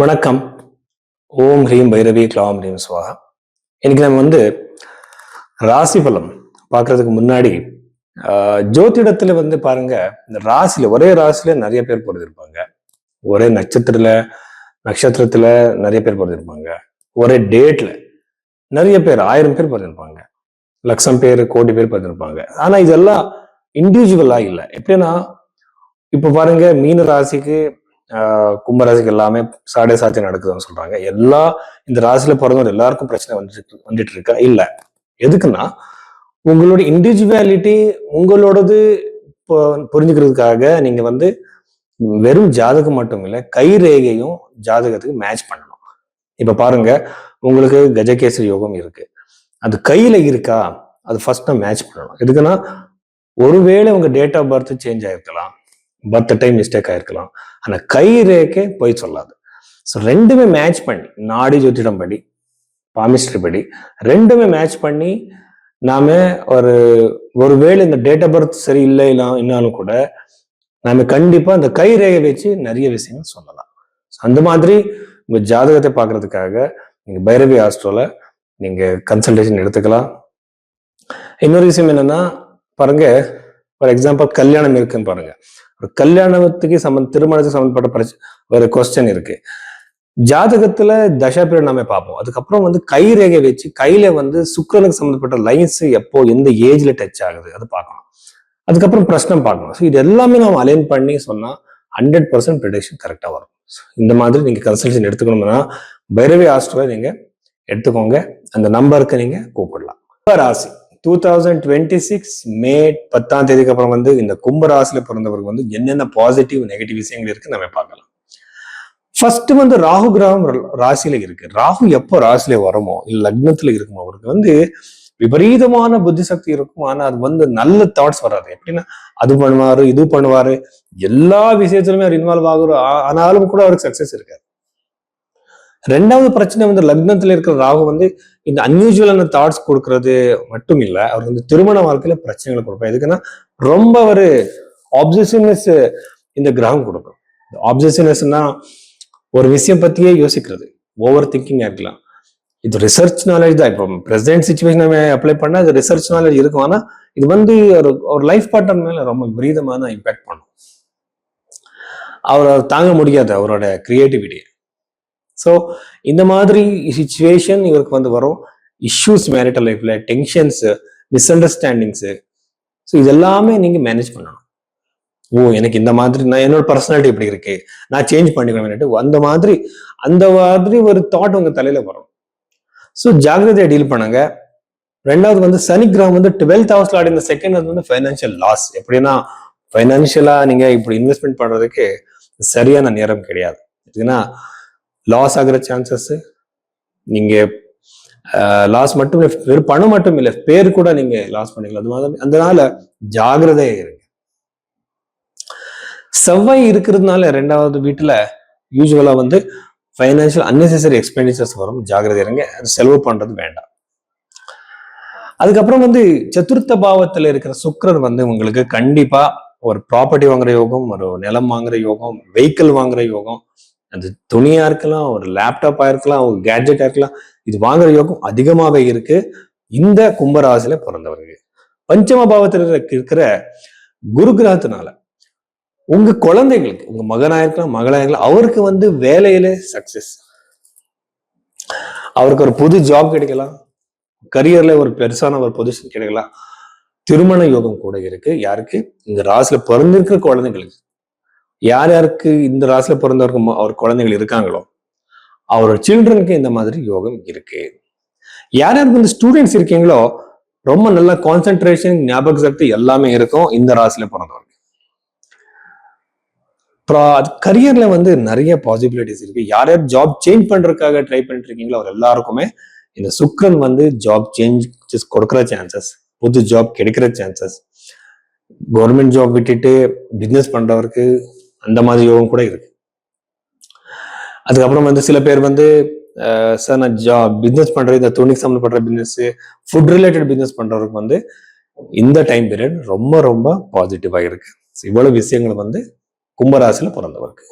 வணக்கம். ஓம் ஹ்ரீம் பைரவி க்ளாம் ஹ்ரீம் ஸ்வாஹா. இன்னைக்கு நம்ம ராசி பலம் பார்க்கறதுக்கு முன்னாடி ஜோதிடத்துல பாருங்க, இந்த ராசியில ஒரே ராசியில நிறைய பேர் பிறந்திருப்பாங்க. ஒரே நட்சத்திரத்துல நிறைய பேர் பிறந்திருப்பாங்க. ஒரே டேட்ல நிறைய பேர் 1000 பேர் பிறந்திருப்பாங்க. லட்சம் பேர், கோடி பேர் பிறந்திருப்பாங்க. ஆனா இதெல்லாம் இண்டிவிஜுவலா இல்லை. எப்படின்னா இப்ப பாருங்க, மீன ராசிக்கு கும்பராசிக்கு எல்லாமே சாடே சாத்தி நடக்குதுன்னு சொல்றாங்க. இந்த ராசியில பிறந்தவங்க எல்லாருக்கும் பிரச்சனை வந்துட்டு இருக்கா? இல்ல. எதுக்குன்னா உங்களோட இண்டிவிஜுவாலிட்டி உங்களோடது புரிஞ்சுக்கிறதுக்காக நீங்க வெறும் ஜாதகம் மட்டும் இல்ல, கை ரேகையும் ஜாதகத்துக்கு மேட்ச் பண்ணணும். இப்ப பாருங்க, உங்களுக்கு கஜகேசரி யோகம் இருக்கு, அது கையில இருக்கா? அது ஃபர்ஸ்ட் மேட்ச் பண்ணணும். எதுக்குன்னா ஒருவேளை உங்க டேட் ஆஃப் பர்த் சேஞ்ச் ஆயிருக்கலாம், பர்த் டைம் மிஸ்டேக் ஆயிருக்கலாம், ஆனா கை ரேக்கே போய் சொல்லாது. ஸோ ரெண்டுமே மேட்ச் பண்ணி, நாடி ஜோதிடம் படி, பாமிஸ்ட்ரி படி ரெண்டுமே மேட்ச் பண்ணி நாம ஒருவேளை இந்த டேட் ஆஃப் பர்த் சரி இல்லை இன்னாலும் கூட நாம கண்டிப்பா இந்த கை ரேகை வச்சு நிறைய விஷயங்கள் சொல்லலாம். அந்த மாதிரி உங்க ஜாதகத்தை பார்க்கறதுக்காக நீங்க பைரவி ஆஸ்ட்ரோல நீங்க கன்சல்டேஷன் எடுத்துக்கலாம். இன்னொரு விஷயம் என்னன்னா, பாருங்க, ஃபார் எக்ஸாம்பிள் கல்யாணம் இருக்குன்னு பாருங்க, ஒரு கல்யாணத்துக்கு திருமணத்துக்கு சம்பந்தப்பட்ட ஒரு கொஸ்டின் இருக்கு. ஜாதகத்துல தசா பீரியட் நாம பார்ப்போம். அதுக்கப்புறம் கை ரேகை வச்சு கையில சுக்கிரனுக்கு சம்பந்தப்பட்ட லைன்ஸ் எப்போ எந்த ஏஜ்ல டச் ஆகுது அது பார்க்கணும். அதுக்கப்புறம் பிரச்சனை பார்க்கணும். ஸோ இது எல்லாமே நம்ம அலைன் பண்ணி சொன்னா 100% ப்ரெடிக்ஷன் கரெக்டா வரும். இந்த மாதிரி நீங்க கன்சல்டேஷன் எடுத்துக்கணும்னா பைரவி ஆஸ்ட்ரோவை நீங்க எடுத்துக்கோங்க. அந்த நம்பருக்கு நீங்க கூப்பிடலாம். ராசி 2026 மே 10ஆம் தேதிக்கு அப்புறம் இந்த கும்பராசில பிறந்தவருக்கு என்னென்ன பாசிட்டிவ் நெகட்டிவ் விஷயங்கள் இருக்கு நம்ம பார்க்கலாம். ஃபர்ஸ்ட் ராகு கிரகம் ராசியில இருக்கு. ராகு எப்போ ராசியில வருமோ இல்ல லக்னத்துல இருக்குமோ அவருக்கு விபரீதமான புத்தி சக்தி இருக்கும். ஆனா அது நல்ல தாட்ஸ் வராது. எப்படின்னா அது பண்ணுவாரு, இது பண்ணுவாரு, எல்லா விஷயத்திலுமே அவர் இன்வால்வ் ஆகுற, ஆனாலும் கூட அவருக்கு சக்சஸ் இருக்காது. ரெண்டாவது பிரச்சனை லக்னத்துல இருக்கிற ராகு இந்த அன்யூஜுவலான தாட்ஸ் கொடுக்கறது மட்டும் இல்ல, அவர் திருமண வாழ்க்கையில பிரச்சனைகளை கொடுப்பார். எதுக்குன்னா ரொம்ப ஒரு ஆப்சசிவ்னஸ் இந்த கிரகம் கொடுக்கும். ஆப்சசிவ்னஸ்னா ஒரு விஷயம் பத்தியே யோசிக்கிறது, ஓவர் திங்கிங்கா இருக்கலாம். இது ரிசர்ச் நாலேஜ் தான். இப்போ பிரசன்ட் சிச்சுவேஷன் நம்ம அப்ளை பண்ணா அது ரிசர்ச் நாலேஜ் இருக்கும். ஆனா இது ஒரு லைஃப் பார்ட்னர் மேல ரொம்ப விபரீதமான இம்பாக்ட் பண்ணும். அவர் தாங்க முடியாது அவரோட கிரியேட்டிவிட்டி. ஸோ இந்த மாதிரி சிச்சுவேஷன் இவருக்கு வரும். இஷ்யூஸ் மேரிட்டல் லைஃப்ல, டென்ஷன்ஸ், மிஸ் அண்டர்ஸ்டாண்டிங்ஸ், ஸோ இதெல்லாமே நீங்க மேனேஜ் பண்ணணும். எனக்கு இந்த மாதிரி நான் என்னோட பர்சனாலிட்டி இப்படி இருக்கு, நான் சேஞ்ச் பண்ணிக்கணும், அந்த மாதிரி ஒரு தாட் உங்க தலையில வரும். ஸோ ஜாகிரதையா டீல் பண்ணுங்க. ரெண்டாவது சனி கிரகம் 12th ஹவுஸ்ல ஆடின செகண்ட் அது ஃபைனான்சியல் லாஸ். எப்படின்னா ஃபைனான்சியலா நீங்க இப்படி இன்வெஸ்ட்மெண்ட் பண்றதுக்கு சரியான நேரம் கிடையாது. ஏன்னா லாஸ் ஆகிற சான்சஸ், நீங்க லாஸ் மட்டும் இல்லை, வெறும் பணம் மட்டும் இல்லை, பேர் கூட நீங்க லாஸ் பண்ணிக்கலாம். அது மாதிரி அதனால ஜாகிரதையா இருங்க. செவ்வாய் இருக்கிறதுனால ரெண்டாவது வீட்டுல யூஸ்வலா ஃபைனான்சியல் அன்னெசரி எக்ஸ்பெண்டிச்சர்ஸ் வரும். ஜாகிரதை இருங்க, செலவு பண்றது வேண்டாம். அதுக்கப்புறம் சதுர்த்த பாவத்துல இருக்கிற சுக்கிரன் உங்களுக்கு கண்டிப்பா ஒரு ப்ராப்பர்ட்டி வாங்குற யோகம், ஒரு நிலம் வாங்குற யோகம், வெஹிக்கிள் வாங்குற யோகம், அது துணியா இருக்கலாம், ஒரு லேப்டாப்பா இருக்கலாம், ஒரு கேட்ஜெட்டா இருக்கலாம், இது வாங்குற யோகம் அதிகமாவே இருக்கு இந்த கும்பராசியில பிறந்தவருக்கு. பஞ்சம பாவத்தில் இருக்கிற குரு கிரகத்தினால உங்க குழந்தைங்களுக்கு, உங்க மகனா இருக்கலாம், மகளா இருக்கலாம், அவருக்கு வேலையில சக்சஸ், அவருக்கு ஒரு புது ஜாப் கிடைக்கலாம், கரியர்ல ஒரு பெருசான ஒரு பொசிஷன் கிடைக்கலாம். திருமண யோகம் கூட இருக்கு. யாருக்கு? இந்த ராசியில பிறந்திருக்கிற குழந்தைங்களுக்கு. யார் யாருக்கு இந்த ராசியில பிறந்தவருக்கு அவர் குழந்தைகள் இருக்காங்களோ அவரோட சில்ட்ரனுக்கு இந்த மாதிரி யோகம் இருக்கு. யார் யாருக்கு இந்த ஸ்டூடெண்ட்ஸ் இருக்கீங்களோ ரொம்ப நல்ல கான்சென்ட்ரேஷன், ஞாபக சக்தி எல்லாமே இருக்கும் இந்த ராசியில பிறந்தவருக்கு. கரியர்ல நிறைய பாசிபிலிட்டிஸ் இருக்கு. யார் யார் ஜாப் சேஞ்ச் பண்றதுக்காக ட்ரை பண்ணிட்டு இருக்கீங்களோ அவர் எல்லாருக்குமே இந்த சுக்கிரன் ஜாப் சேஞ்ச் கொடுக்குற சான்சஸ், புது ஜாப் கிடைக்கிற சான்சஸ், கவர்மெண்ட் ஜாப் விட்டுட்டு பிசினஸ் பண்றவருக்கு அந்த மாதிரி யோகம் கூட இருக்கு. அதுக்கப்புறம் சில பேர் சார் நான் பிசினஸ் பண்றேன், இந்த துணிக்கு சம்பந்தப்பட்ட பிசினஸ், ஃபுட் ரிலேட்டட் பிசினஸ் பண்றவருக்கு இந்த டைம் பீரியட் ரொம்ப ரொம்ப பாசிட்டிவா இருக்கு. இவ்வளவு விஷயங்கள் கும்பராசியில பிறந்தவருக்கு.